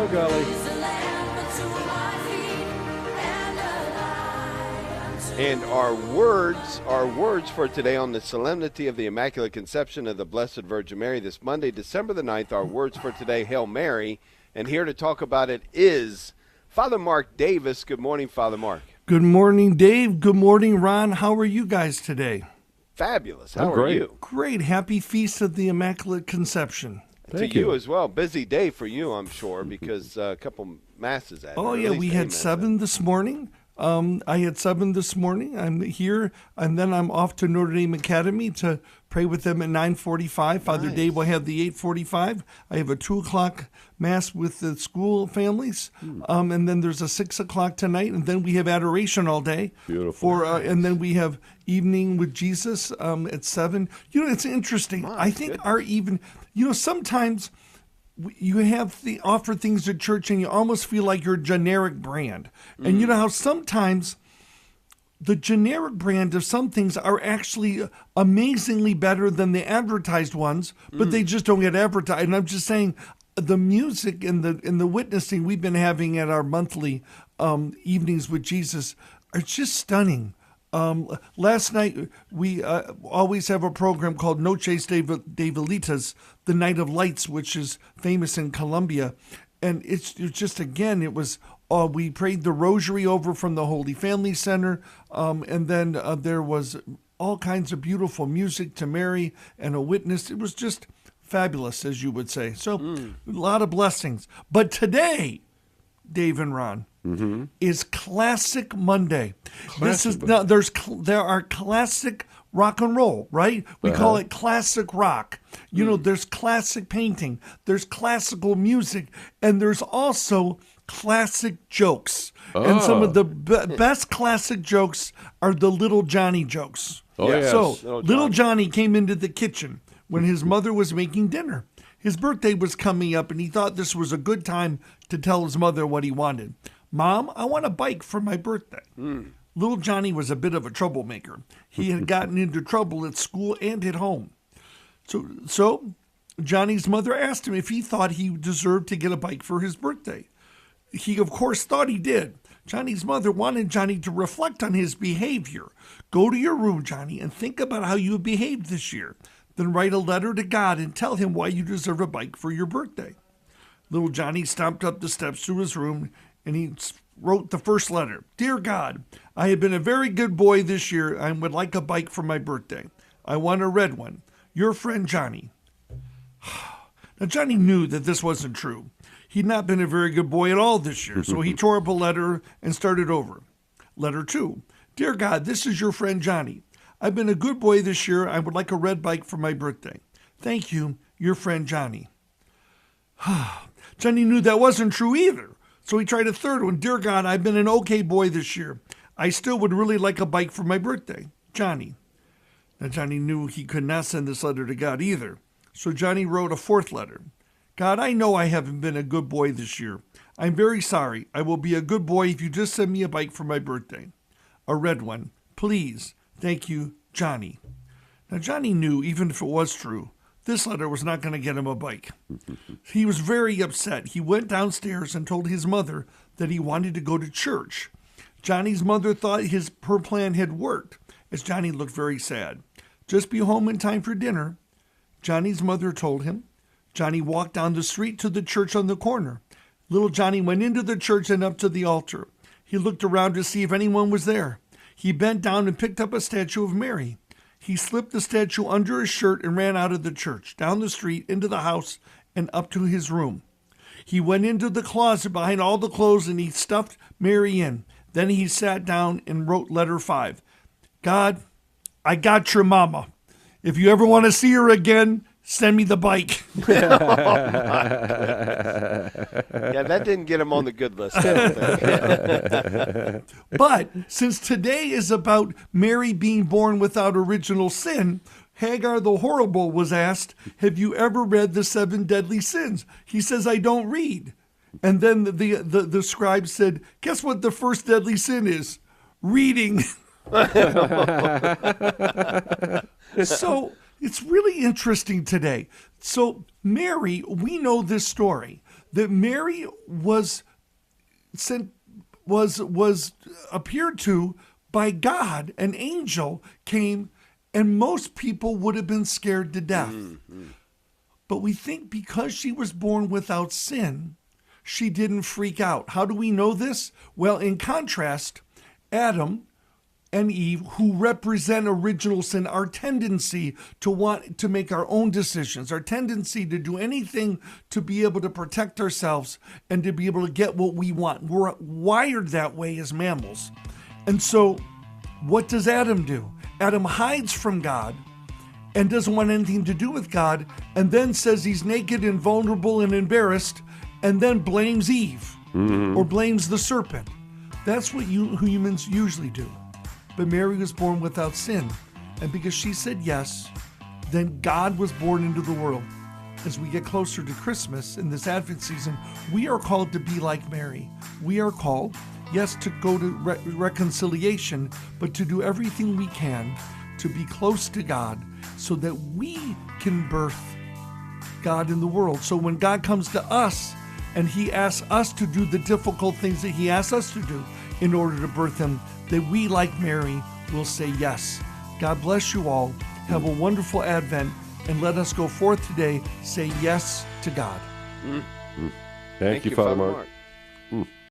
Oh, golly. And our words for today on the solemnity of the Immaculate Conception of the Blessed Virgin Mary this Monday, December the 9th, our words for today, Hail Mary. And here to talk about it is Father Mark Davis. Good morning, Father Mark. Good morning, Dave. Good morning, Ron. How are you guys today? Fabulous. How are you? Great. Happy Feast of the Immaculate Conception. Thank you as well. Busy day for you, I'm sure, because a couple masses at Oh, yeah. We had 7 this morning. I had 7 this morning. I'm here, and then I'm off to Notre Dame Academy to pray with them at 9:45. Father Dave will have the 8:45. I have a 2 o'clock mass with the school families, and then there's a 6 o'clock tonight, and then we have adoration all day. Beautiful. And then we have evening with Jesus at 7. You know, it's interesting. I think our sometimes you have the offer things at church and you almost feel like you're a generic brand. And you know how sometimes the generic brand of some things are actually amazingly better than the advertised ones, but they just don't get advertised. And I'm just saying the music and the witnessing we've been having at our monthly evenings with Jesus are just stunning. Last night, we always have a program called Noches de Velitas, the Night of Lights, which is famous in Colombia. And it's just, again, it was, we prayed the rosary over from the Holy Family Center. And then there was all kinds of beautiful music to Mary and a witness. It was just fabulous, as you would say. So a lot of blessings. But today, Dave and Ron, is Classic Monday. There are classic rock and roll, right? We call it classic rock. You know, there's classic painting, there's classical music, and there's also classic jokes. And some of the best classic jokes are the Little Johnny jokes. Oh, yes. So Little Johnny came into the kitchen when his mother was making dinner. His birthday was coming up, and he thought this was a good time to tell his mother what he wanted. Mom, I want a bike for my birthday. Little Johnny was a bit of a troublemaker. He had gotten into trouble at school and at home. So Johnny's mother asked him if he thought he deserved to get a bike for his birthday. He, of course, thought he did. Johnny's mother wanted Johnny to reflect on his behavior. Go to your room, Johnny, and think about how you behaved this year. Then write a letter to God and tell him why you deserve a bike for your birthday. Little Johnny stomped up the steps to his room, and he wrote the first letter. Dear God, I have been a very good boy this year and would like a bike for my birthday. I want a red one. Your friend Johnny. Now, Johnny knew that this wasn't true. He'd not been a very good boy at all this year, so he tore up a letter and started over. Letter 2. Dear God, this is your friend Johnny. I've been a good boy this year. I would like a red bike for my birthday. Thank you, your friend Johnny. Johnny knew that wasn't true either. So he tried a third one. Dear God, I've been an okay boy this year. I still would really like a bike for my birthday. Johnny. Now, Johnny knew he could not send this letter to God either. So Johnny wrote a fourth letter. God, I know I haven't been a good boy this year. I'm very sorry. I will be a good boy if you just send me a bike for my birthday. A red one. Please. Thank you, Johnny. Now, Johnny knew, even if it was true, this letter was not going to get him a bike. He was very upset. He went downstairs and told his mother that he wanted to go to church. Johnny's mother thought her plan had worked, as Johnny looked very sad. Just be home in time for dinner, Johnny's mother told him. Johnny walked down the street to the church on the corner. Little Johnny went into the church and up to the altar. He looked around to see if anyone was there. He bent down and picked up a statue of Mary. He slipped the statue under his shirt and ran out of the church, down the street, into the house, and up to his room. He went into the closet behind all the clothes and he stuffed Mary in. Then he sat down and wrote letter 5. God, I got your mama. If you ever want to see her again, send me the bike. Yeah, that didn't get him on the good list, I don't think. But since today is about Mary being born without original sin, Hagar the Horrible was asked, have you ever read the 7 deadly sins? He says, I don't read. And then the scribe said, guess what the first deadly sin is? Reading. So it's really interesting today. So Mary, we know this story, that Mary was appeared to by God. An angel came, and most people would have been scared to death. But we think because she was born without sin, she didn't freak out. How do we know this? Well, in contrast, Adam and Eve, who represent original sin, our tendency to want to make our own decisions, our tendency to do anything to be able to protect ourselves and to be able to get what we want. We're wired that way as mammals. And so what does Adam do? Adam hides from God and doesn't want anything to do with God, and then says he's naked and vulnerable and embarrassed, and then blames Eve or blames the serpent. That's what humans usually do. But Mary was born without sin. And because she said yes, then God was born into the world. As we get closer to Christmas in this Advent season, we are called to be like Mary. We are called, yes, to go to reconciliation, but to do everything we can to be close to God so that we can birth God in the world. So when God comes to us and he asks us to do the difficult things that he asks us to do in order to birth him, that we, like Mary, will say yes. God bless you all. Have a wonderful Advent, and let us go forth today, say yes to God. Thank you, Father Mark.